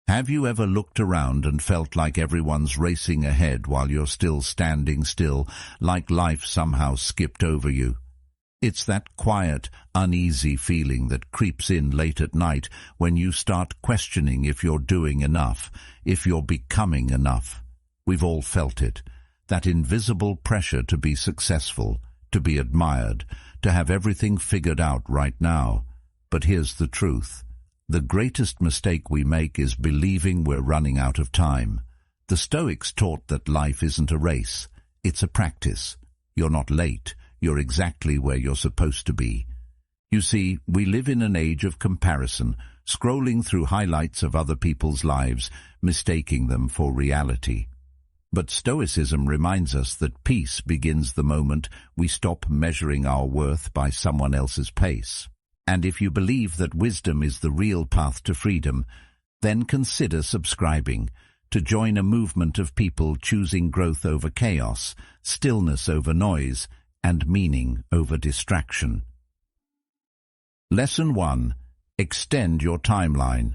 Have you ever looked around and felt like everyone's racing ahead while you're still standing still, like life somehow skipped over you? It's that quiet, uneasy feeling that creeps in late at night when you start questioning if you're doing enough, if you're becoming enough. We've all felt it, that invisible pressure to be successful, to be admired, to have everything figured out right now. But here's the truth. The greatest mistake we make is believing we're running out of time. The Stoics taught that life isn't a race, it's a practice. You're not late. You're exactly where you're supposed to be. You see, we live in an age of comparison, scrolling through highlights of other people's lives, mistaking them for reality. But Stoicism reminds us that peace begins the moment we stop measuring our worth by someone else's pace. And if you believe that wisdom is the real path to freedom, then consider subscribing to join a movement of people choosing growth over chaos, stillness over noise, and meaning over distraction. Lesson 1. Extend your timeline.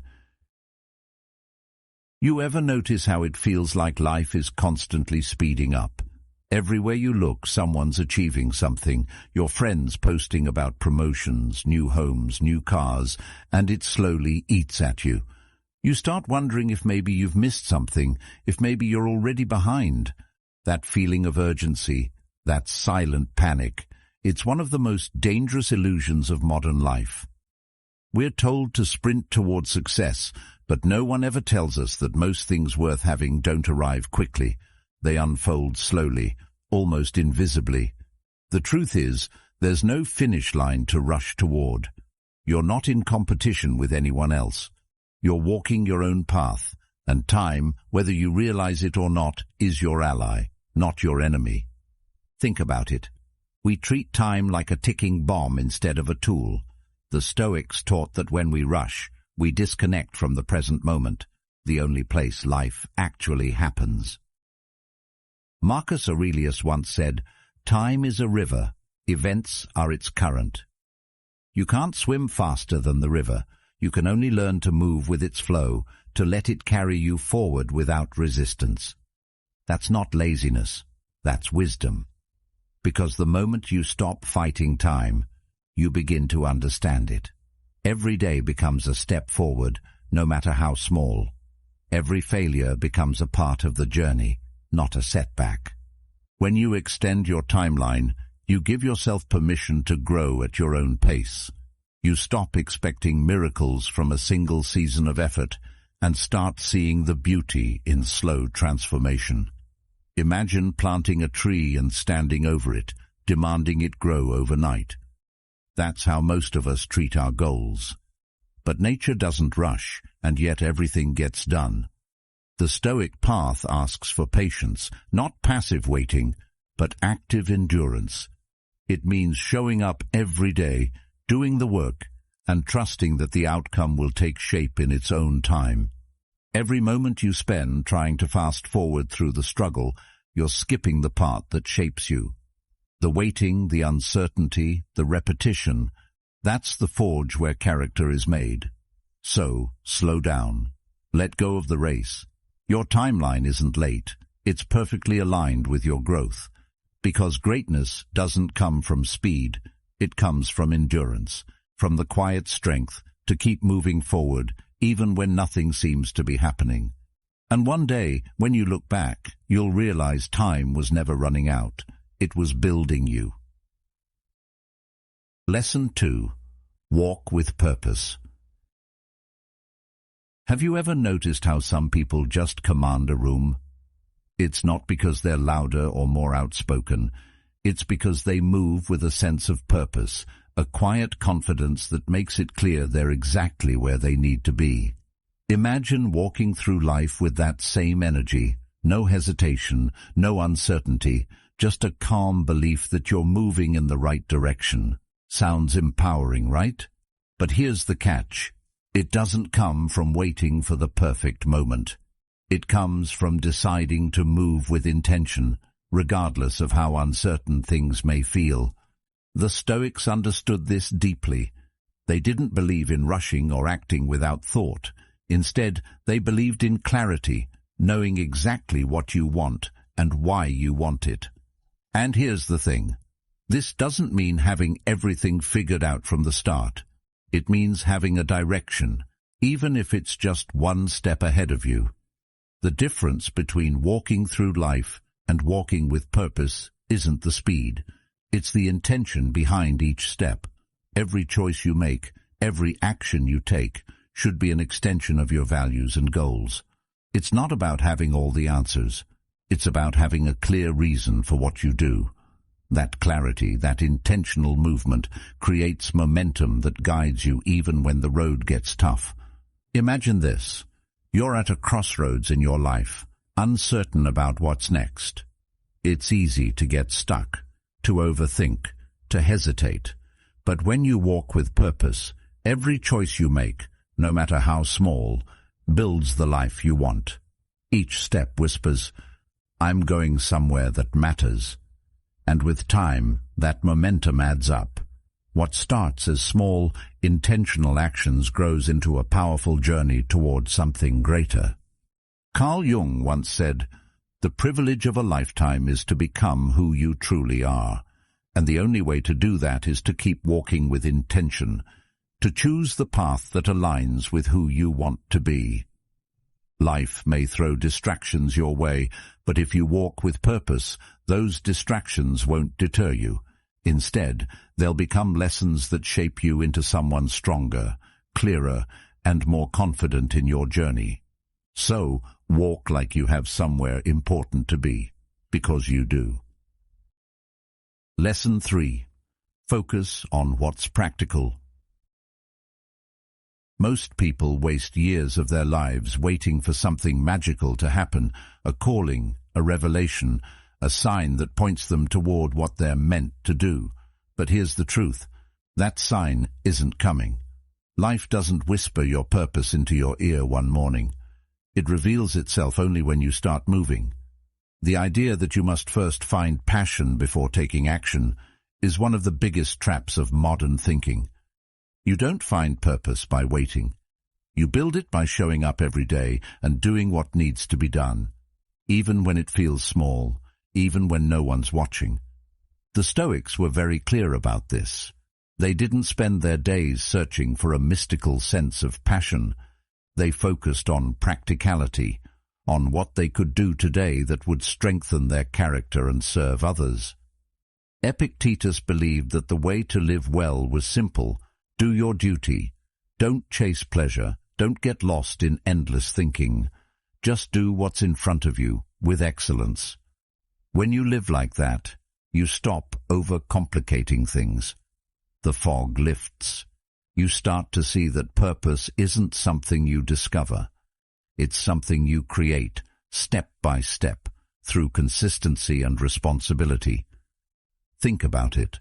You ever notice how it feels like life is constantly speeding up? Everywhere you look, someone's achieving something, your friends posting about promotions, new homes, new cars, and it slowly eats at you. You start wondering if maybe you've missed something, if maybe you're already behind. That feeling of urgency, that silent panic, it's one of the most dangerous illusions of modern life. We're told to sprint towards success, but no one ever tells us that most things worth having don't arrive quickly. They unfold slowly, almost invisibly. The truth is, there's no finish line to rush toward. You're not in competition with anyone else. You're walking your own path, and time, whether you realize it or not, is your ally, not your enemy. Think about it. We treat time like a ticking bomb instead of a tool. The Stoics taught that when we rush, we disconnect from the present moment, the only place life actually happens. Marcus Aurelius once said, "Time is a river, events are its current." You can't swim faster than the river. You can only learn to move with its flow, to let it carry you forward without resistance. That's not laziness, that's wisdom. Because the moment you stop fighting time, you begin to understand it. Every day becomes a step forward, no matter how small. Every failure becomes a part of the journey, not a setback. When you extend your timeline, you give yourself permission to grow at your own pace. You stop expecting miracles from a single season of effort and start seeing the beauty in slow transformation. Imagine planting a tree and standing over it, demanding it grow overnight. That's how most of us treat our goals. But nature doesn't rush, and yet everything gets done. The Stoic path asks for patience, not passive waiting, but active endurance. It means showing up every day, doing the work, and trusting that the outcome will take shape in its own time. Every moment you spend trying to fast forward through the struggle, you're skipping the part that shapes you. The waiting, the uncertainty, the repetition, that's the forge where character is made. So, slow down. Let go of the race. Your timeline isn't late. It's perfectly aligned with your growth. Because greatness doesn't come from speed. It comes from endurance, from the quiet strength to keep moving forward, even when nothing seems to be happening. And one day, when you look back, you'll realize time was never running out. It was building you. Lesson 2. Walk with purpose. Have you ever noticed how some people just command a room? It's not because they're louder or more outspoken. It's because they move with a sense of purpose, a quiet confidence that makes it clear they're exactly where they need to be. Imagine walking through life with that same energy, no hesitation, no uncertainty, just a calm belief that you're moving in the right direction. Sounds empowering, right? But here's the catch. It doesn't come from waiting for the perfect moment. It comes from deciding to move with intention, regardless of how uncertain things may feel. The Stoics understood this deeply. They didn't believe in rushing or acting without thought. Instead, they believed in clarity, knowing exactly what you want and why you want it. And here's the thing. This doesn't mean having everything figured out from the start. It means having a direction, even if it's just one step ahead of you. The difference between walking through life and walking with purpose isn't the speed. It's the intention behind each step. Every choice you make, every action you take, should be an extension of your values and goals. It's not about having all the answers. It's about having a clear reason for what you do. That clarity, that intentional movement, creates momentum that guides you even when the road gets tough. Imagine this. You're at a crossroads in your life, uncertain about what's next. It's easy to get stuck, to overthink, to hesitate. But when you walk with purpose, every choice you make, no matter how small, builds the life you want. Each step whispers, "I'm going somewhere that matters." And with time, that momentum adds up. What starts as small, intentional actions grows into a powerful journey toward something greater. Carl Jung once said, "The privilege of a lifetime is to become who you truly are. And the only way to do that is to keep walking with intention, to choose the path that aligns with who you want to be." Life may throw distractions your way, but if you walk with purpose, those distractions won't deter you. Instead, they'll become lessons that shape you into someone stronger, clearer, and more confident in your journey. So, walk like you have somewhere important to be, because you do. Lesson 3. Focus on what's practical. Most people waste years of their lives waiting for something magical to happen, a calling, a revelation, a sign that points them toward what they're meant to do. But here's the truth. That sign isn't coming. Life doesn't whisper your purpose into your ear one morning. It reveals itself only when you start moving. The idea that you must first find passion before taking action is one of the biggest traps of modern thinking. You don't find purpose by waiting. You build it by showing up every day and doing what needs to be done, even when it feels small, even when no one's watching. The Stoics were very clear about this. They didn't spend their days searching for a mystical sense of passion. They focused on practicality, on what they could do today that would strengthen their character and serve others. Epictetus believed that the way to live well was simple. Do your duty. Don't chase pleasure. Don't get lost in endless thinking. Just do what's in front of you, with excellence. When you live like that, you stop overcomplicating things. The fog lifts. You start to see that purpose isn't something you discover. It's something you create, step by step, through consistency and responsibility. Think about it.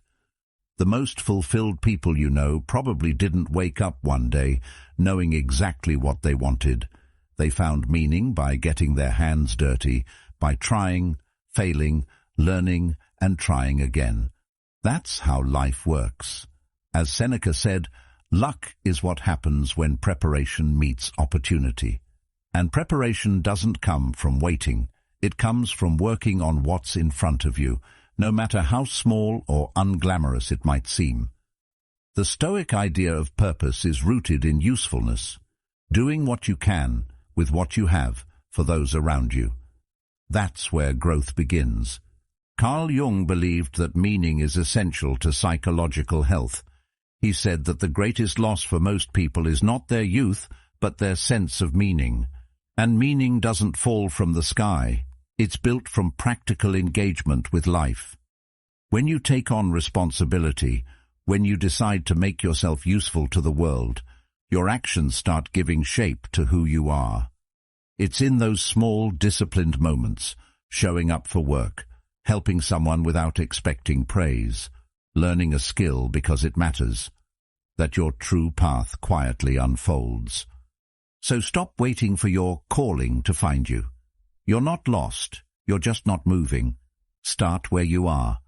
The most fulfilled people you know probably didn't wake up one day knowing exactly what they wanted. They found meaning by getting their hands dirty, by trying, failing, learning, and trying again. That's how life works. As Seneca said, luck is what happens when preparation meets opportunity. And preparation doesn't come from waiting. It comes from working on what's in front of you, no matter how small or unglamorous it might seem. The Stoic idea of purpose is rooted in usefulness, doing what you can with what you have for those around you. That's where growth begins. Carl Jung believed that meaning is essential to psychological health. He said that the greatest loss for most people is not their youth, but their sense of meaning. And meaning doesn't fall from the sky. It's built from practical engagement with life. When you take on responsibility, when you decide to make yourself useful to the world, your actions start giving shape to who you are. It's in those small, disciplined moments, showing up for work, helping someone without expecting praise, learning a skill because it matters, that your true path quietly unfolds. So stop waiting for your calling to find you. You're not lost, you're just not moving. Start where you are.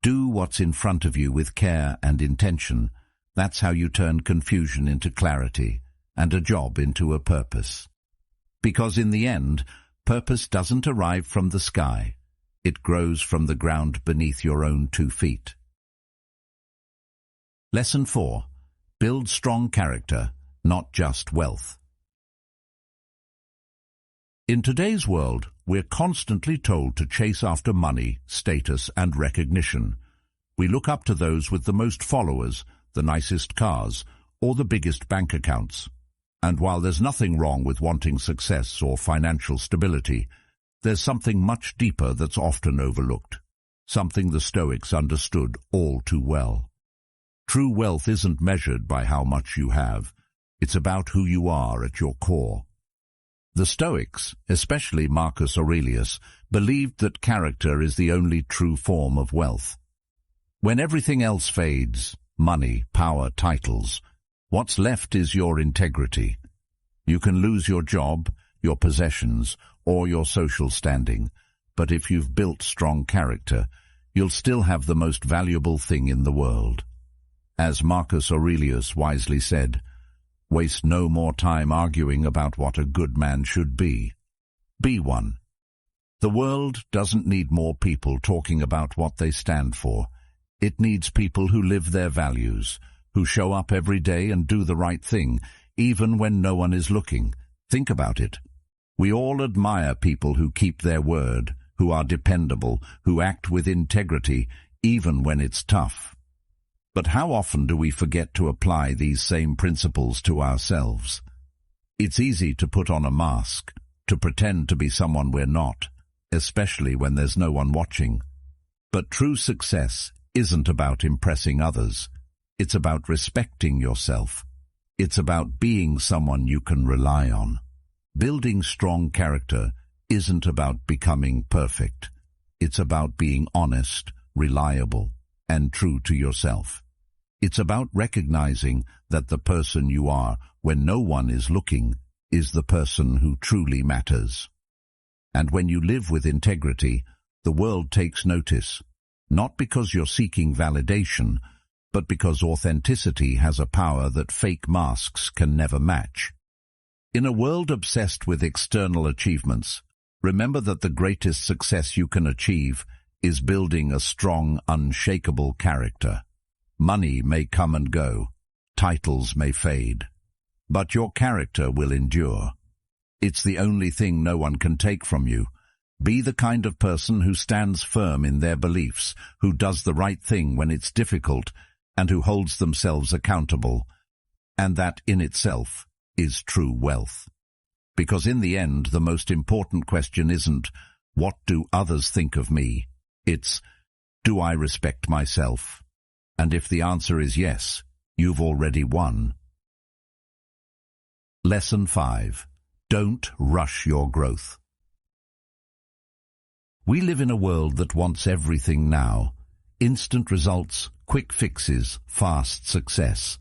Do what's in front of you with care and intention. That's how you turn confusion into clarity, and a job into a purpose. Because in the end, purpose doesn't arrive from the sky. It grows from the ground beneath your own 2 feet. Lesson 4. Build strong character, not just wealth. In today's world, we're constantly told to chase after money, status, and recognition. We look up to those with the most followers, the nicest cars, or the biggest bank accounts. And while there's nothing wrong with wanting success or financial stability, there's something much deeper that's often overlooked, something the Stoics understood all too well. True wealth isn't measured by how much you have. It's about who you are at your core. The Stoics, especially Marcus Aurelius, believed that character is the only true form of wealth. When everything else fades, money, power, titles, what's left is your integrity. You can lose your job, your possessions, or your social standing, but if you've built strong character, you'll still have the most valuable thing in the world. As Marcus Aurelius wisely said, waste no more time arguing about what a good man should be. Be one. The world doesn't need more people talking about what they stand for. It needs people who live their values, who show up every day and do the right thing, even when no one is looking. Think about it. We all admire people who keep their word, who are dependable, who act with integrity, even when it's tough. But how often do we forget to apply these same principles to ourselves? It's easy to put on a mask, to pretend to be someone we're not, especially when there's no one watching. But true success isn't about impressing others. It's about respecting yourself. It's about being someone you can rely on. Building strong character isn't about becoming perfect. It's about being honest, reliable, and true to yourself. It's about recognizing that the person you are when no one is looking is the person who truly matters. And when you live with integrity, the world takes notice, not because you're seeking validation, but because authenticity has a power that fake masks can never match. In a world obsessed with external achievements, remember that the greatest success you can achieve is building a strong, unshakable character. Money may come and go, titles may fade, but your character will endure. It's the only thing no one can take from you. Be the kind of person who stands firm in their beliefs, who does the right thing when it's difficult, and who holds themselves accountable. And that in itself is true wealth. Because in the end, the most important question isn't, what do others think of me? It's, do I respect myself? And if the answer is yes, you've already won. Lesson 5. Don't rush your growth. We live in a world that wants everything now. Instant results, quick fixes, fast success.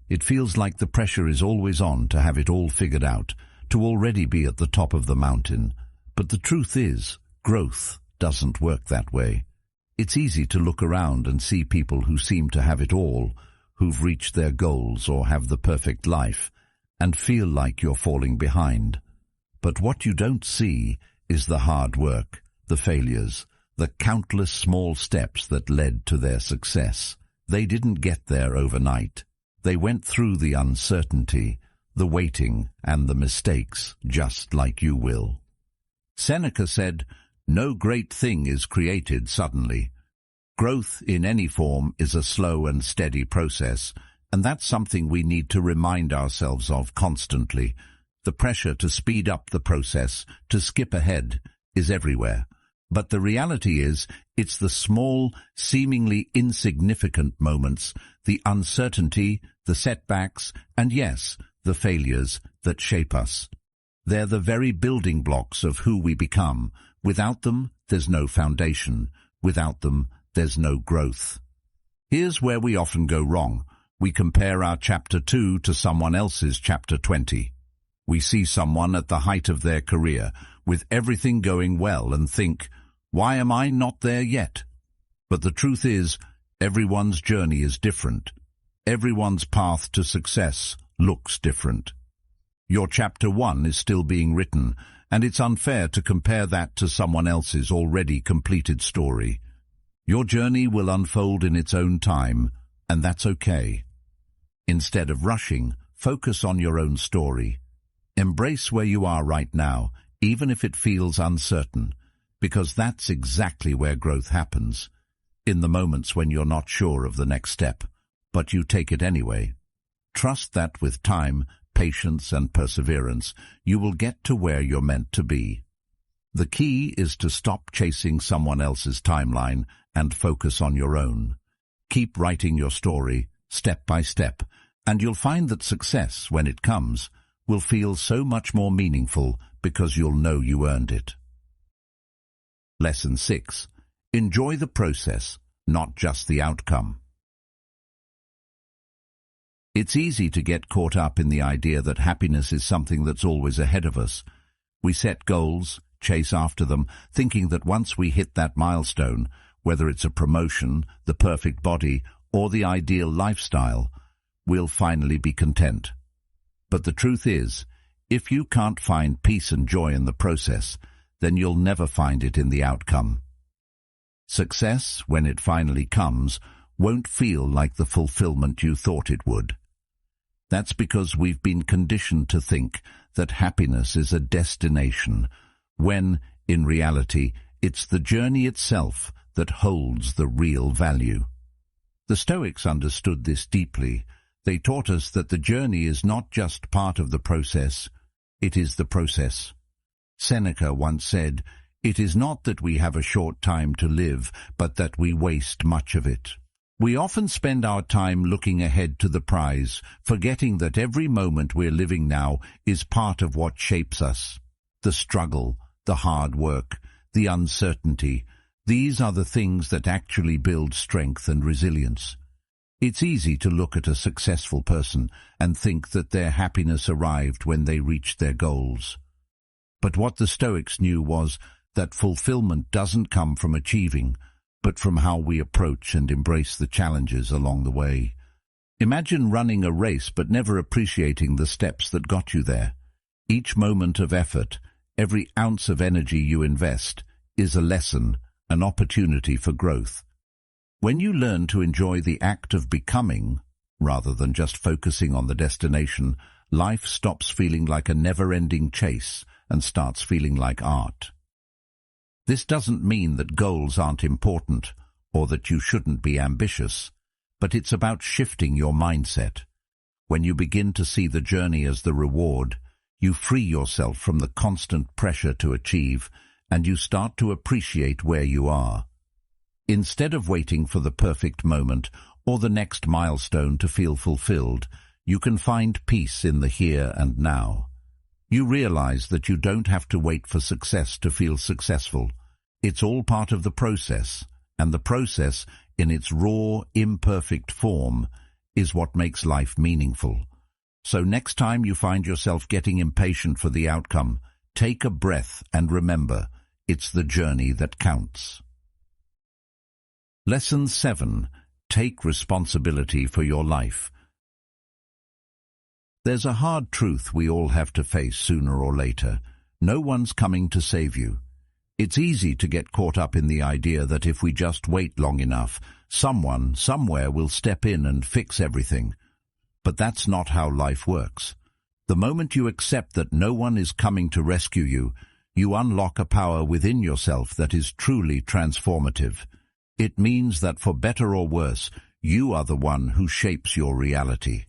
It feels like the pressure is always on to have it all figured out, to already be at the top of the mountain. But the truth is, growth doesn't work that way. It's easy to look around and see people who seem to have it all, who've reached their goals or have the perfect life, and feel like you're falling behind. But what you don't see is the hard work, the failures, the countless small steps that led to their success. They didn't get there overnight. They went through the uncertainty, the waiting, and the mistakes, just like you will. Seneca said, "No great thing is created suddenly. Growth in any form is a slow and steady process, and that's something we need to remind ourselves of constantly. The pressure to speed up the process, to skip ahead, is everywhere. But the reality is, it's the small, seemingly insignificant moments, the uncertainty, the setbacks, and yes, the failures that shape us. They're the very building blocks of who we become. Without them, there's no foundation. Without them, there's no growth." Here's where we often go wrong. We compare our chapter 2 to someone else's chapter 20. We see someone at the height of their career, with everything going well, and think, why am I not there yet? But the truth is, everyone's journey is different. Everyone's path to success looks different. Your chapter 1 is still being written, and it's unfair to compare that to someone else's already completed story. Your journey will unfold in its own time, and that's okay. Instead of rushing, focus on your own story. Embrace where you are right now, even if it feels uncertain, because that's exactly where growth happens. In the moments when you're not sure of the next step, but you take it anyway. Trust that with time, patience and perseverance, you will get to where you're meant to be. The key is to stop chasing someone else's timeline and focus on your own. Keep writing your story, step by step, and you'll find that success, when it comes, will feel so much more meaningful because you'll know you earned it. Lesson 6. Enjoy the process, not just the outcome. It's easy to get caught up in the idea that happiness is something that's always ahead of us. We set goals, chase after them, thinking that once we hit that milestone, whether it's a promotion, the perfect body, or the ideal lifestyle, we'll finally be content. But the truth is, if you can't find peace and joy in the process, then you'll never find it in the outcome. Success, when it finally comes, won't feel like the fulfillment you thought it would. That's because we've been conditioned to think that happiness is a destination, when, in reality, it's the journey itself that holds the real value. The Stoics understood this deeply. They taught us that the journey is not just part of the process, it is the process. Seneca once said, "It is not that we have a short time to live, but that we waste much of it." We often spend our time looking ahead to the prize, forgetting that every moment we're living now is part of what shapes us. The struggle, the hard work, the uncertainty, these are the things that actually build strength and resilience. It's easy to look at a successful person and think that their happiness arrived when they reached their goals. But what the Stoics knew was that fulfillment doesn't come from achieving, but from how we approach and embrace the challenges along the way. Imagine running a race but never appreciating the steps that got you there. Each moment of effort, every ounce of energy you invest, is a lesson, an opportunity for growth. When you learn to enjoy the act of becoming, rather than just focusing on the destination, life stops feeling like a never-ending chase and starts feeling like art. This doesn't mean that goals aren't important or that you shouldn't be ambitious, but it's about shifting your mindset. When you begin to see the journey as the reward, you free yourself from the constant pressure to achieve, and you start to appreciate where you are. Instead of waiting for the perfect moment or the next milestone to feel fulfilled, you can find peace in the here and now. You realize that you don't have to wait for success to feel successful. It's all part of the process, and the process, in its raw, imperfect form, is what makes life meaningful. So next time you find yourself getting impatient for the outcome, take a breath and remember, it's the journey that counts. Lesson 7. Take responsibility for your life. There's a hard truth we all have to face sooner or later. No one's coming to save you. It's easy to get caught up in the idea that if we just wait long enough, someone, somewhere will step in and fix everything. But that's not how life works. The moment you accept that no one is coming to rescue you, you unlock a power within yourself that is truly transformative. It means that for better or worse, you are the one who shapes your reality.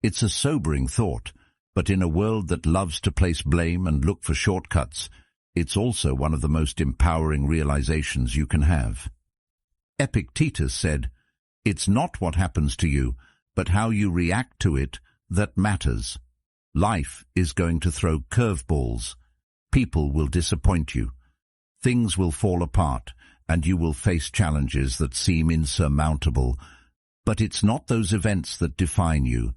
It's a sobering thought, but in a world that loves to place blame and look for shortcuts, it's also one of the most empowering realizations you can have. Epictetus said, "It's not what happens to you, but how you react to it that matters. Life is going to throw curveballs. People will disappoint you. Things will fall apart, and you will face challenges that seem insurmountable. But it's not those events that define you.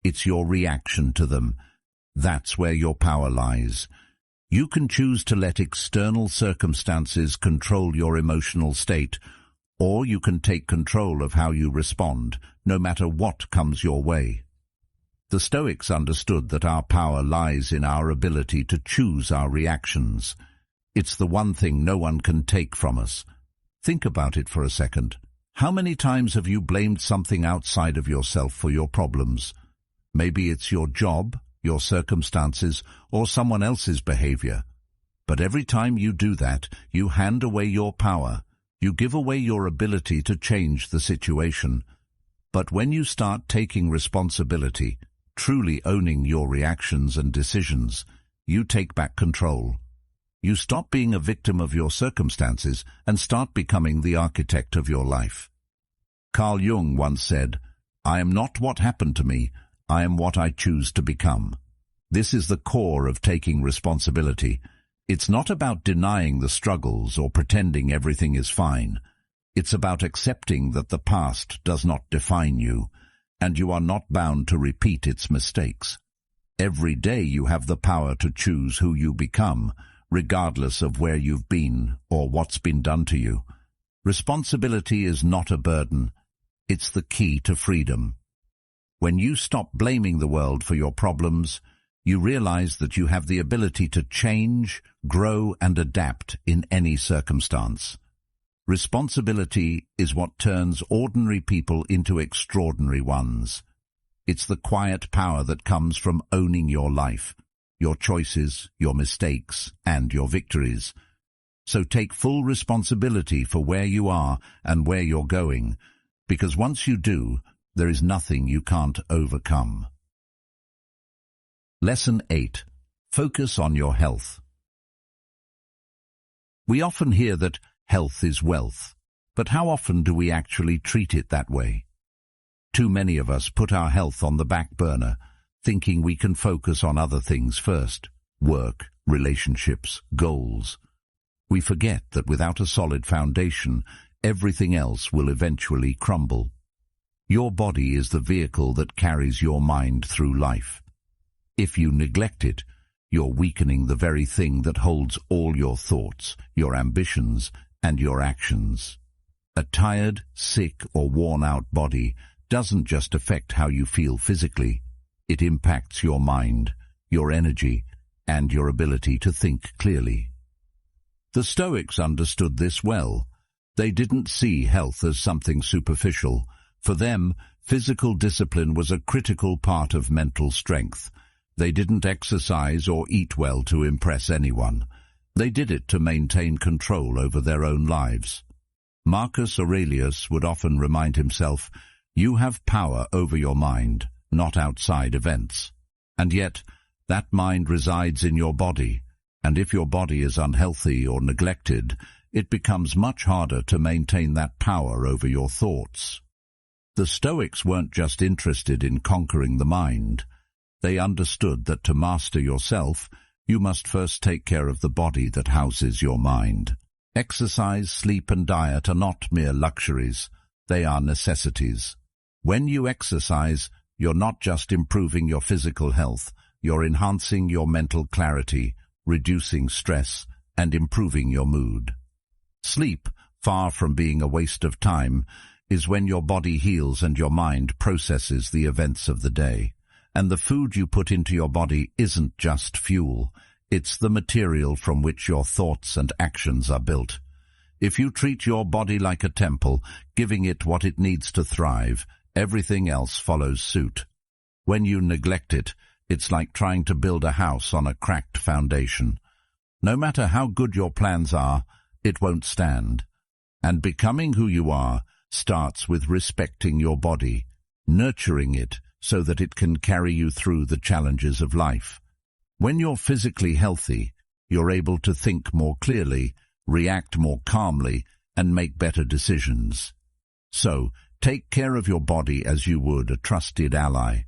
It's your reaction to them. That's where your power lies. You can choose to let external circumstances control your emotional state, or you can take control of how you respond, no matter what comes your way." The Stoics understood that our power lies in our ability to choose our reactions. It's the one thing no one can take from us. Think about it for a second. How many times have you blamed something outside of yourself for your problems? Maybe it's your job, your circumstances, or someone else's behavior. But every time you do that, you hand away your power. You give away your ability to change the situation. But when you start taking responsibility, truly owning your reactions and decisions, you take back control. You stop being a victim of your circumstances and start becoming the architect of your life. Carl Jung once said, "I am not what happened to me, I am what I choose to become." This is the core of taking responsibility. It's not about denying the struggles or pretending everything is fine. It's about accepting that the past does not define you, and you are not bound to repeat its mistakes. Every day you have the power to choose who you become, regardless of where you've been or what's been done to you. Responsibility is not a burden. It's the key to freedom. When you stop blaming the world for your problems, you realize that you have the ability to change, grow, and adapt in any circumstance. Responsibility is what turns ordinary people into extraordinary ones. It's the quiet power that comes from owning your life, your choices, your mistakes, and your victories. So take full responsibility for where you are and where you're going, because once you do, there is nothing you can't overcome. Lesson 8. Focus on your health. We often hear that health is wealth, but how often do we actually treat it that way? Too many of us put our health on the back burner, thinking we can focus on other things first: work, relationships, goals. We forget that without a solid foundation, everything else will eventually crumble. Your body is the vehicle that carries your mind through life. If you neglect it, you're weakening the very thing that holds all your thoughts, your ambitions, and your actions. A tired, sick, or worn-out body doesn't just affect how you feel physically. It impacts your mind, your energy, and your ability to think clearly. The Stoics understood this well. They didn't see health as something superficial. For them, physical discipline was a critical part of mental strength. They didn't exercise or eat well to impress anyone. They did it to maintain control over their own lives. Marcus Aurelius would often remind himself, "You have power over your mind, not outside events." And yet, that mind resides in your body, and if your body is unhealthy or neglected, it becomes much harder to maintain that power over your thoughts. The Stoics weren't just interested in conquering the mind. They understood that to master yourself, you must first take care of the body that houses your mind. Exercise, sleep, and diet are not mere luxuries. They are necessities. When you exercise, you're not just improving your physical health, you're enhancing your mental clarity, reducing stress, and improving your mood. Sleep, far from being a waste of time, is when your body heals and your mind processes the events of the day. And the food you put into your body isn't just fuel, it's the material from which your thoughts and actions are built. If you treat your body like a temple, giving it what it needs to thrive, everything else follows suit. When you neglect it, it's like trying to build a house on a cracked foundation. No matter how good your plans are, it won't stand. And becoming who you are starts with respecting your body, nurturing it, so that it can carry you through the challenges of life. When you're physically healthy, you're able to think more clearly, react more calmly, and make better decisions. So, take care of your body as you would a trusted ally.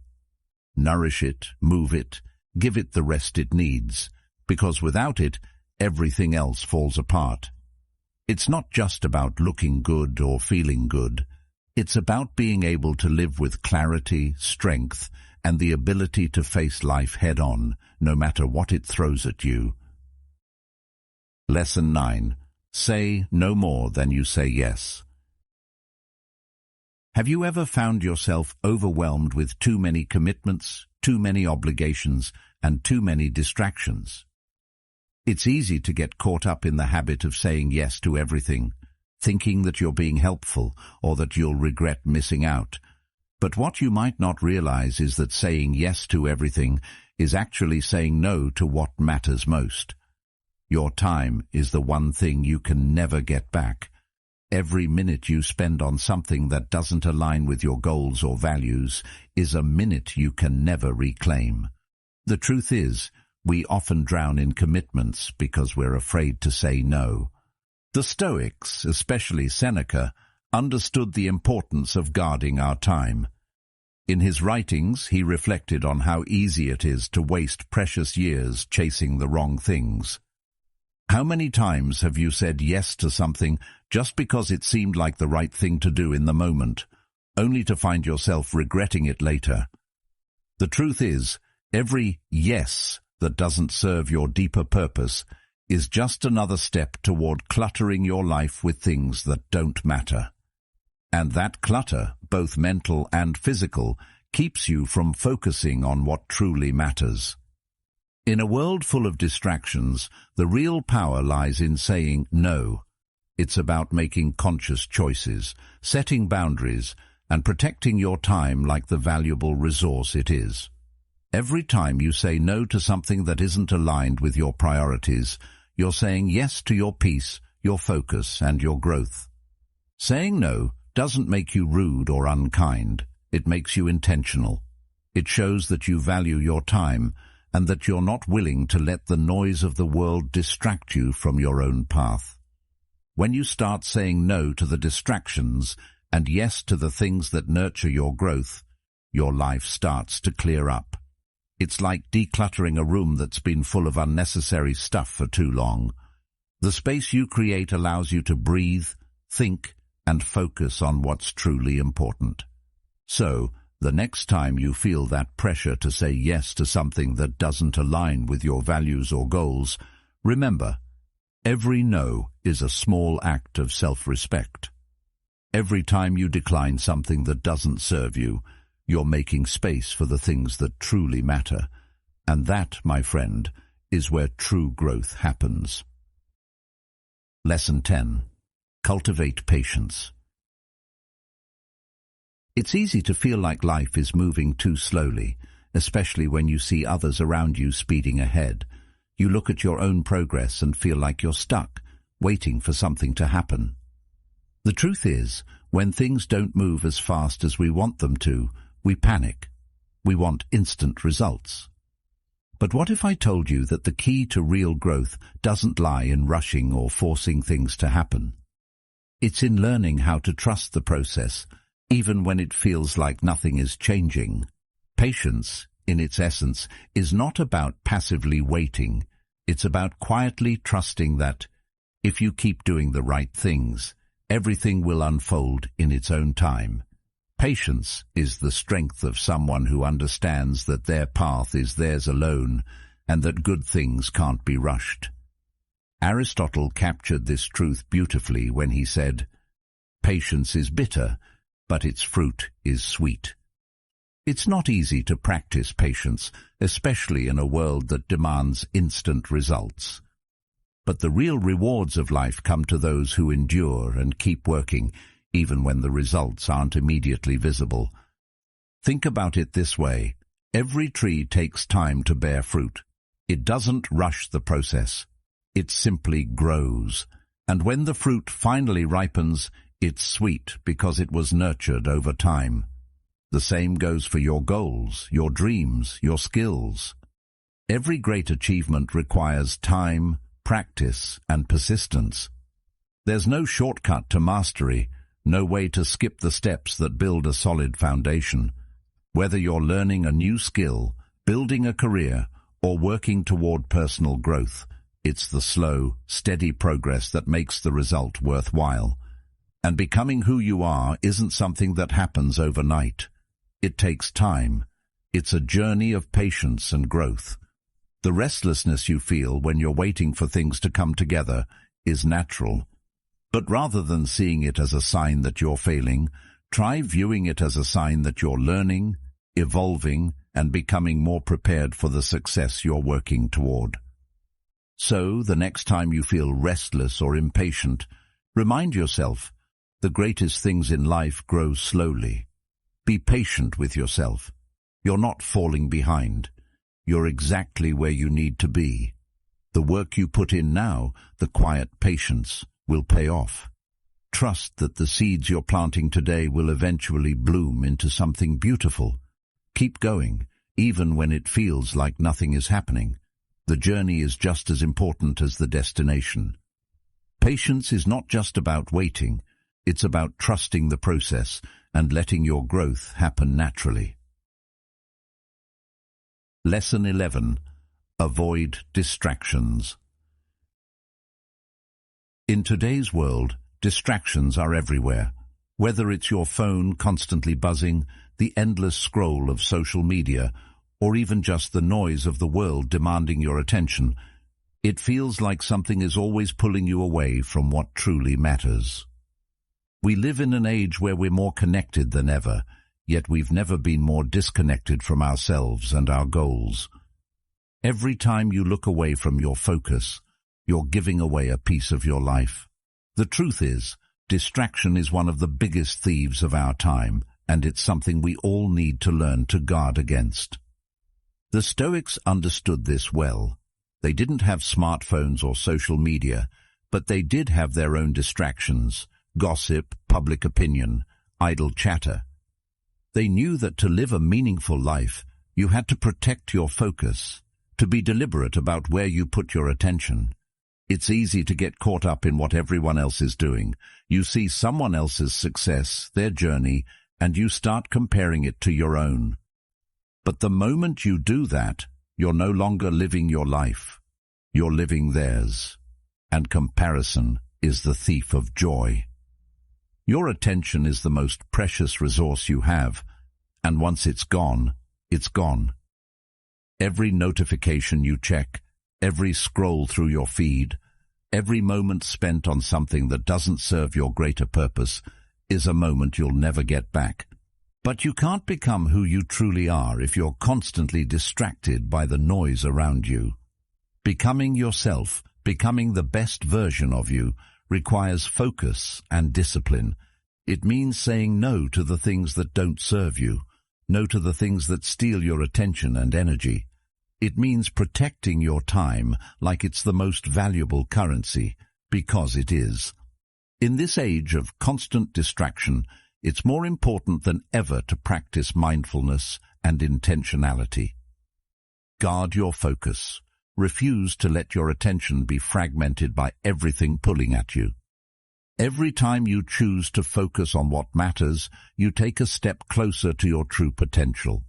Nourish it, move it, give it the rest it needs, because without it, everything else falls apart. It's not just about looking good or feeling good. It's about being able to live with clarity, strength, and the ability to face life head-on, no matter what it throws at you. Lesson 9. Say no more than you say yes. Have you ever found yourself overwhelmed with too many commitments, too many obligations, and too many distractions? It's easy to get caught up in the habit of saying yes to everything, thinking that you're being helpful or that you'll regret missing out. But what you might not realize is that saying yes to everything is actually saying no to what matters most. Your time is the one thing you can never get back. Every minute you spend on something that doesn't align with your goals or values is a minute you can never reclaim. The truth is, we often drown in commitments because we're afraid to say no. The Stoics, especially Seneca, understood the importance of guarding our time. In his writings, he reflected on how easy it is to waste precious years chasing the wrong things. How many times have you said yes to something just because it seemed like the right thing to do in the moment, only to find yourself regretting it later? The truth is, every yes that doesn't serve your deeper purpose is just another step toward cluttering your life with things that don't matter. And that clutter, both mental and physical, keeps you from focusing on what truly matters. In a world full of distractions, the real power lies in saying no. It's about making conscious choices, setting boundaries, and protecting your time like the valuable resource it is. Every time you say no to something that isn't aligned with your priorities, you're saying yes to your peace, your focus, and your growth. Saying no doesn't make you rude or unkind. It makes you intentional. It shows that you value your time and that you're not willing to let the noise of the world distract you from your own path. When you start saying no to the distractions and yes to the things that nurture your growth, your life starts to clear up. It's like decluttering a room that's been full of unnecessary stuff for too long. The space you create allows you to breathe, think, and focus on what's truly important. So, the next time you feel that pressure to say yes to something that doesn't align with your values or goals, remember, every no is a small act of self-respect. Every time you decline something that doesn't serve you, you're making space for the things that truly matter. And that, my friend, is where true growth happens. Lesson 10. Cultivate patience. It's easy to feel like life is moving too slowly, especially when you see others around you speeding ahead. You look at your own progress and feel like you're stuck, waiting for something to happen. The truth is, when things don't move as fast as we want them to, we panic. We want instant results. But what if I told you that the key to real growth doesn't lie in rushing or forcing things to happen? It's in learning how to trust the process, even when it feels like nothing is changing. Patience, in its essence, is not about passively waiting. It's about quietly trusting that, if you keep doing the right things, everything will unfold in its own time. Patience is the strength of someone who understands that their path is theirs alone and that good things can't be rushed. Aristotle captured this truth beautifully when he said, "Patience is bitter, but its fruit is sweet." It's not easy to practice patience, especially in a world that demands instant results. But the real rewards of life come to those who endure and keep working, even when the results aren't immediately visible. Think about it this way. Every tree takes time to bear fruit. It doesn't rush the process. It simply grows. And when the fruit finally ripens, it's sweet because it was nurtured over time. The same goes for your goals, your dreams, your skills. Every great achievement requires time, practice, and persistence. There's no shortcut to mastery, no way to skip the steps that build a solid foundation. Whether you're learning a new skill, building a career, or working toward personal growth, it's the slow, steady progress that makes the result worthwhile. And becoming who you are isn't something that happens overnight. It takes time. It's a journey of patience and growth. The restlessness you feel when you're waiting for things to come together is natural. But rather than seeing it as a sign that you're failing, Try viewing it as a sign that you're learning, evolving, and becoming more prepared for the success you're working toward. So, the next time you feel restless or impatient, remind yourself, the greatest things in life grow slowly. Be patient with yourself. You're not falling behind. You're exactly where you need to be. The work you put in now, the quiet patience, will pay off. Trust that the seeds you're planting today will eventually bloom into something beautiful. Keep going, even when it feels like nothing is happening. The journey is just as important as the destination. Patience is not just about waiting, it's about trusting the process and letting your growth happen naturally. Lesson 11. Avoid distractions. In today's world, distractions are everywhere. Whether it's your phone constantly buzzing, the endless scroll of social media, or even just the noise of the world demanding your attention, it feels like something is always pulling you away from what truly matters. We live in an age where we're more connected than ever, yet we've never been more disconnected from ourselves and our goals. Every time you look away from your focus, you're giving away a piece of your life. The truth is, distraction is one of the biggest thieves of our time, and it's something we all need to learn to guard against. The Stoics understood this well. They didn't have smartphones or social media, but they did have their own distractions: gossip, public opinion, idle chatter. They knew that to live a meaningful life, you had to protect your focus, to be deliberate about where you put your attention. It's easy to get caught up in what everyone else is doing. You see someone else's success, their journey, and you start comparing it to your own. But the moment you do that, you're no longer living your life. You're living theirs. And comparison is the thief of joy. Your attention is the most precious resource you have, and once it's gone, it's gone. Every notification you check, every scroll through your feed, every moment spent on something that doesn't serve your greater purpose is a moment you'll never get back. But you can't become who you truly are if you're constantly distracted by the noise around you. Becoming yourself, becoming the best version of you, requires focus and discipline. It means saying no to the things that don't serve you, no to the things that steal your attention and energy. It means protecting your time like it's the most valuable currency, because it is. In this age of constant distraction, it's more important than ever to practice mindfulness and intentionality. Guard your focus. Refuse to let your attention be fragmented by everything pulling at you. Every time you choose to focus on what matters, you take a step closer to your true potential.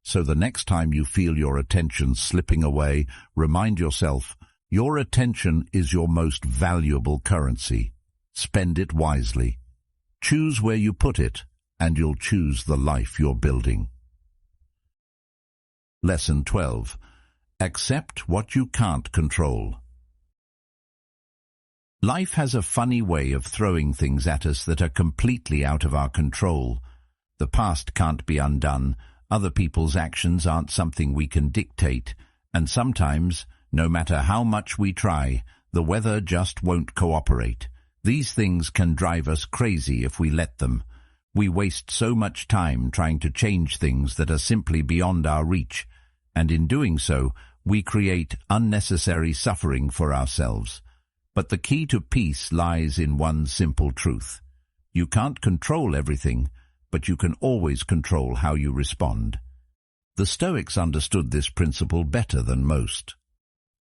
So the next time you feel your attention slipping away, remind yourself, your attention is your most valuable currency. Spend it wisely. Choose where you put it, and you'll choose the life you're building. Lesson 12. Accept what you can't control. Life has a funny way of throwing things at us that are completely out of our control. The past can't be undone. Other people's actions aren't something we can dictate. And sometimes, no matter how much we try, the weather just won't cooperate. These things can drive us crazy if we let them. We waste so much time trying to change things that are simply beyond our reach, and in doing so, we create unnecessary suffering for ourselves. But the key to peace lies in one simple truth. You can't control everything, but you can always control how you respond. The Stoics understood this principle better than most.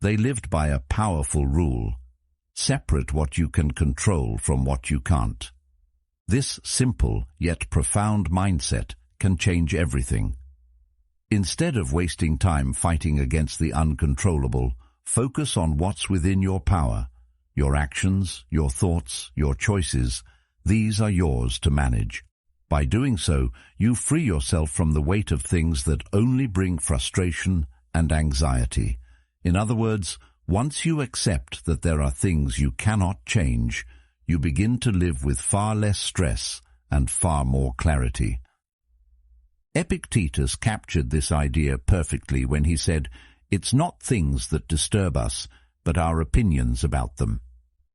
They lived by a powerful rule: separate what you can control from what you can't. This simple yet profound mindset can change everything. Instead of wasting time fighting against the uncontrollable, focus on what's within your power. Your actions, your thoughts, your choices, these are yours to manage. By doing so, you free yourself from the weight of things that only bring frustration and anxiety. In other words, once you accept that there are things you cannot change, you begin to live with far less stress and far more clarity. Epictetus captured this idea perfectly when he said, "It's not things that disturb us, but our opinions about them."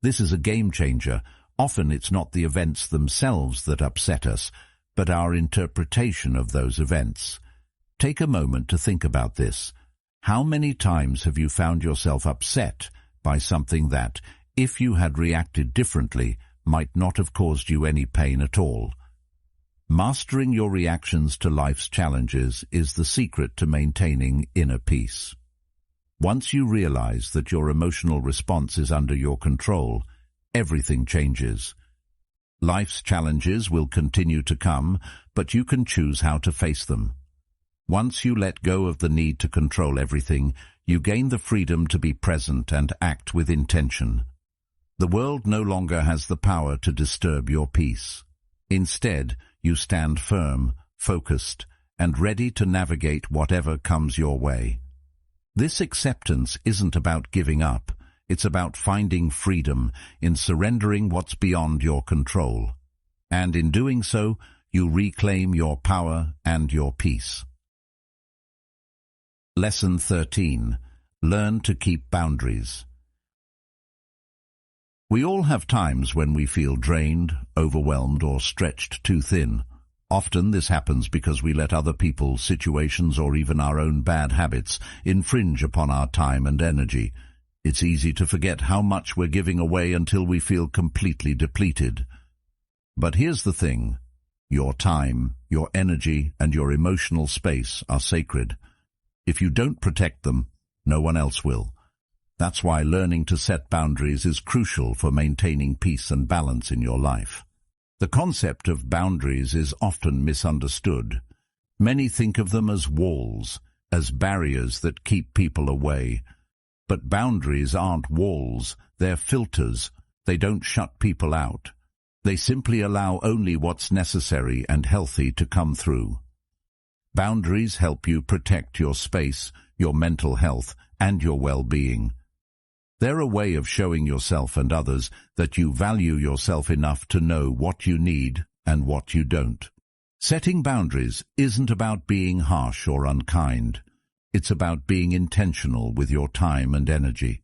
This is a game changer. Often it's not the events themselves that upset us, but our interpretation of those events. Take a moment to think about this. How many times have you found yourself upset by something that, if you had reacted differently, might not have caused you any pain at all? Mastering your reactions to life's challenges is the secret to maintaining inner peace. Once you realize that your emotional response is under your control, everything changes. Life's challenges will continue to come, but you can choose how to face them. Once you let go of the need to control everything, you gain the freedom to be present and act with intention. The world no longer has the power to disturb your peace. Instead, you stand firm, focused, and ready to navigate whatever comes your way. This acceptance isn't about giving up. It's about finding freedom in surrendering what's beyond your control. And in doing so, you reclaim your power and your peace. Lesson 13. Learn to keep boundaries. We all have times when we feel drained, overwhelmed, or stretched too thin. Often this happens because we let other people, situations, or even our own bad habits infringe upon our time and energy. It's easy to forget how much we're giving away until we feel completely depleted. But here's the thing. Your time, your energy, and your emotional space are sacred. If you don't protect them, no one else will. That's why learning to set boundaries is crucial for maintaining peace and balance in your life. The concept of boundaries is often misunderstood. Many think of them as walls, as barriers that keep people away. But boundaries aren't walls, they're filters. They don't shut people out. They simply allow only what's necessary and healthy to come through. Boundaries help you protect your space, your mental health, and your well-being. They're a way of showing yourself and others that you value yourself enough to know what you need and what you don't. Setting boundaries isn't about being harsh or unkind. It's about being intentional with your time and energy.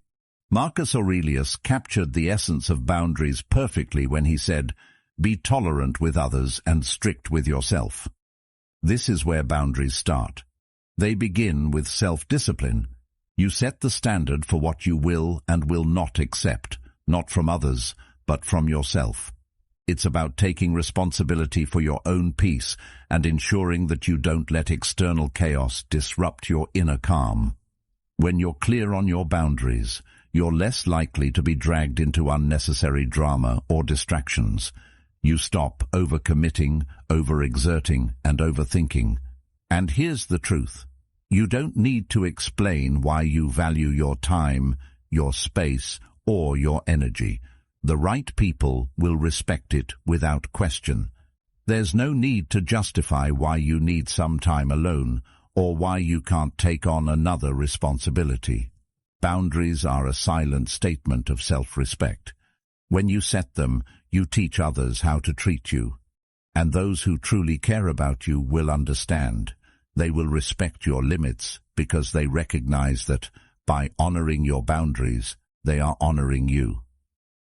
Marcus Aurelius captured the essence of boundaries perfectly when he said, "Be tolerant with others and strict with yourself." This is where boundaries start. They begin with self-discipline. You set the standard for what you will and will not accept, not from others, but from yourself. It's about taking responsibility for your own peace and ensuring that you don't let external chaos disrupt your inner calm. When you're clear on your boundaries, you're less likely to be dragged into unnecessary drama or distractions. You stop overcommitting, overexerting, and overthinking. And here's the truth. You don't need to explain why you value your time, your space, or your energy. The right people will respect it without question. There's no need to justify why you need some time alone, or why you can't take on another responsibility. Boundaries are a silent statement of self-respect. When you set them, you teach others how to treat you. And those who truly care about you will understand. They will respect your limits because they recognize that, by honoring your boundaries, they are honoring you.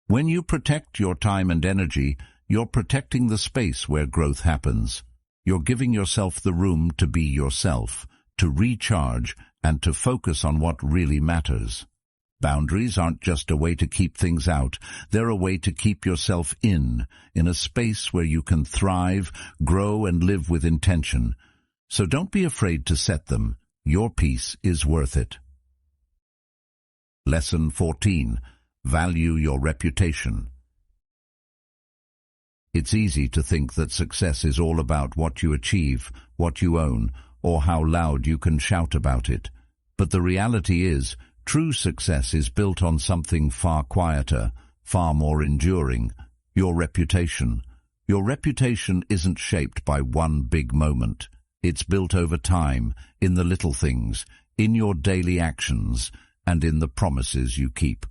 When you protect your time and energy, you're protecting the space where growth happens. You're giving yourself the room to be yourself, to recharge, and to focus on what really matters. Boundaries aren't just a way to keep things out. They're a way to keep yourself in a space where you can thrive, grow, and live with intention. So don't be afraid to set them. Your peace is worth it. Lesson 14. Value your reputation. It's easy to think that success is all about what you achieve, what you own, or how loud you can shout about it. But the reality is, true success is built on something far quieter, far more enduring: your reputation. Your reputation isn't shaped by one big moment. It's built over time, in the little things, in your daily actions, and in the promises you keep.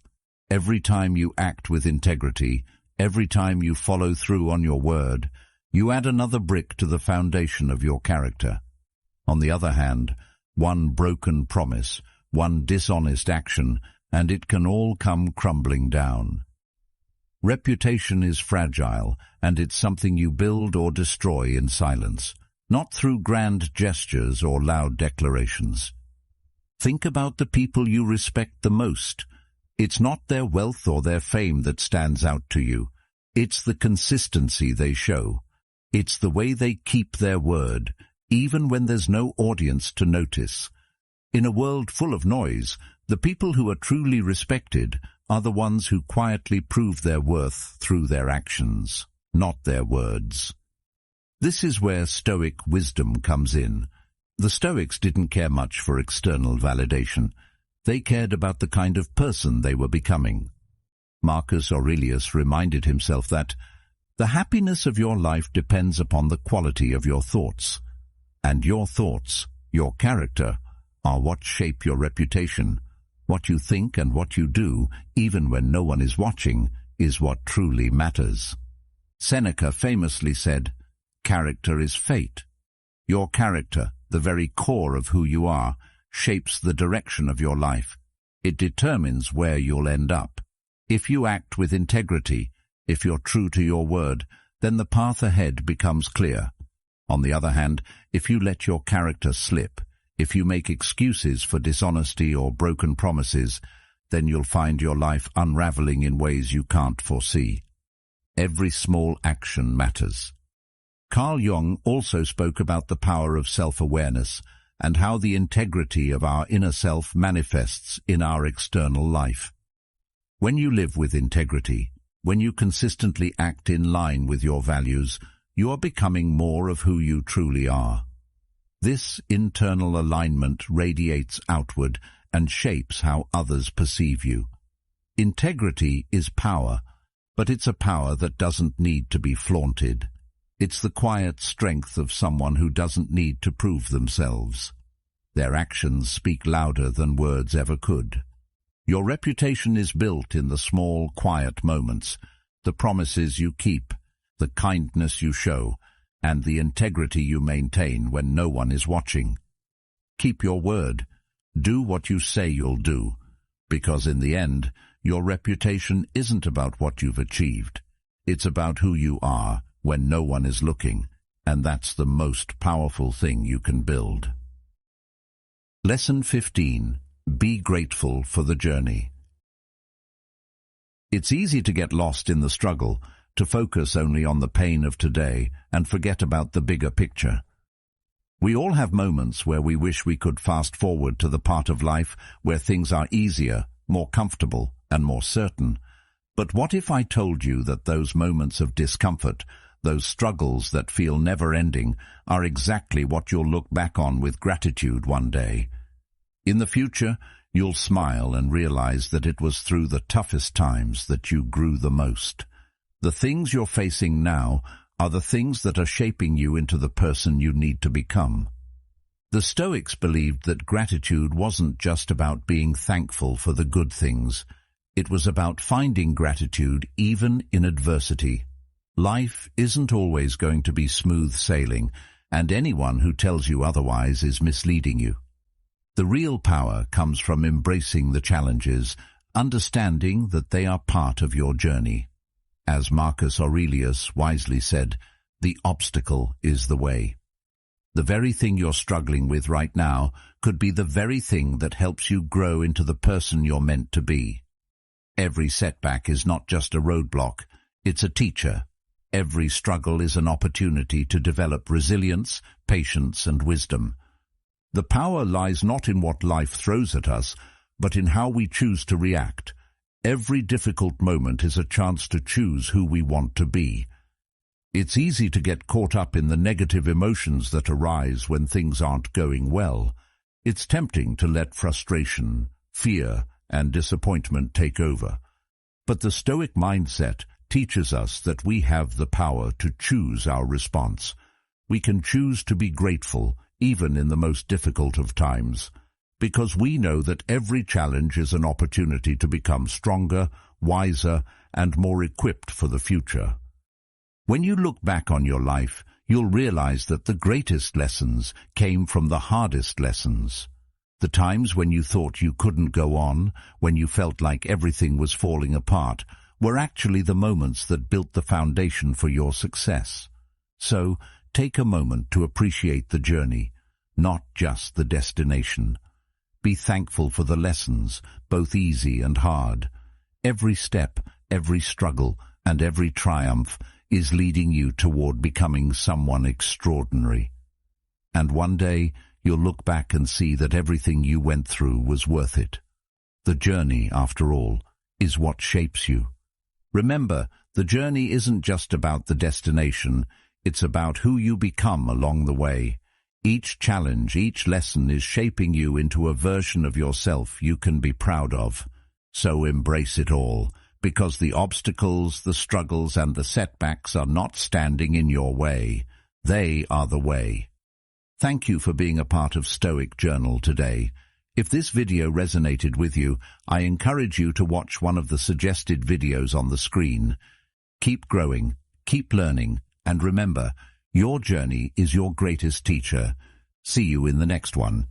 Every time you act with integrity, every time you follow through on your word, You add another brick to the foundation of your character. On the other hand, one broken promise, one dishonest action, and it can all come crumbling down. Reputation is fragile, and it's something you build or destroy in silence, not through grand gestures or loud declarations. Think about the people you respect the most. It's not their wealth or their fame that stands out to you. It's the consistency they show. It's the way they keep their word, even when there's no audience to notice. In a world full of noise, the people who are truly respected are the ones who quietly prove their worth through their actions, not their words. This is where Stoic wisdom comes in. The Stoics didn't care much for external validation. They cared about the kind of person they were becoming. Marcus Aurelius reminded himself that the happiness of your life depends upon the quality of your thoughts. And your thoughts, your character, are what shape your reputation. What you think and what you do, even when no one is watching, is what truly matters. Seneca famously said, "Character is fate." Your character, the very core of who you are, shapes the direction of your life. It determines where you'll end up. If you act with integrity, if you're true to your word, then the path ahead becomes clear. On the other hand, if you let your character slip, if you make excuses for dishonesty or broken promises, then you'll find your life unraveling in ways you can't foresee. Every small action matters. Carl Jung also spoke about the power of self-awareness and how the integrity of our inner self manifests in our external life. When you live with integrity, when you consistently act in line with your values, you are becoming more of who you truly are. This internal alignment radiates outward and shapes how others perceive you. Integrity is power, but it's a power that doesn't need to be flaunted. It's the quiet strength of someone who doesn't need to prove themselves. Their actions speak louder than words ever could. Your reputation is built in the small, quiet moments, the promises you keep, the kindness you show, and the integrity you maintain when no one is watching. Keep your word. Do what you say you'll do, because in the end, your reputation isn't about what you've achieved. It's about who you are when no one is looking, and that's the most powerful thing you can build. Lesson 15. Be grateful for the journey. It's easy to get lost in the struggle, to focus only on the pain of today and forget about the bigger picture. We all have moments where we wish we could fast forward to the part of life where things are easier, more comfortable, and more certain. But what if I told you that those moments of discomfort, those struggles that feel never-ending, are exactly what you'll look back on with gratitude one day? In the future, you'll smile and realize that it was through the toughest times that you grew the most. The things you're facing now are the things that are shaping you into the person you need to become. The Stoics believed that gratitude wasn't just about being thankful for the good things. It was about finding gratitude even in adversity. Life isn't always going to be smooth sailing, and anyone who tells you otherwise is misleading you. The real power comes from embracing the challenges, understanding that they are part of your journey. As Marcus Aurelius wisely said, the obstacle is the way. The very thing you're struggling with right now could be the very thing that helps you grow into the person you're meant to be. Every setback is not just a roadblock, it's a teacher. Every struggle is an opportunity to develop resilience, patience, and wisdom. The power lies not in what life throws at us, but in how we choose to react. Every difficult moment is a chance to choose who we want to be. It's easy to get caught up in the negative emotions that arise when things aren't going well. It's tempting to let frustration, fear, and disappointment take over. But the Stoic mindset teaches us that we have the power to choose our response. We can choose to be grateful, even in the most difficult of times, because we know that every challenge is an opportunity to become stronger, wiser, and more equipped for the future. When you look back on your life, you'll realize that the greatest lessons came from the hardest lessons. The times when you thought you couldn't go on, when you felt like everything was falling apart, were actually the moments that built the foundation for your success. So, take a moment to appreciate the journey, not just the destination. Be thankful for the lessons, both easy and hard. Every step, every struggle, and every triumph is leading you toward becoming someone extraordinary. And one day, you'll look back and see that everything you went through was worth it. The journey, after all, is what shapes you. Remember, the journey isn't just about the destination, it's about who you become along the way. Each challenge, each lesson is shaping you into a version of yourself you can be proud of. So embrace it all, because the obstacles, the struggles, and the setbacks are not standing in your way. They are the way. Thank you for being a part of Stoic Journal today. If this video resonated with you, I encourage you to watch one of the suggested videos on the screen. Keep growing, keep learning, and remember, your journey is your greatest teacher. See you in the next one.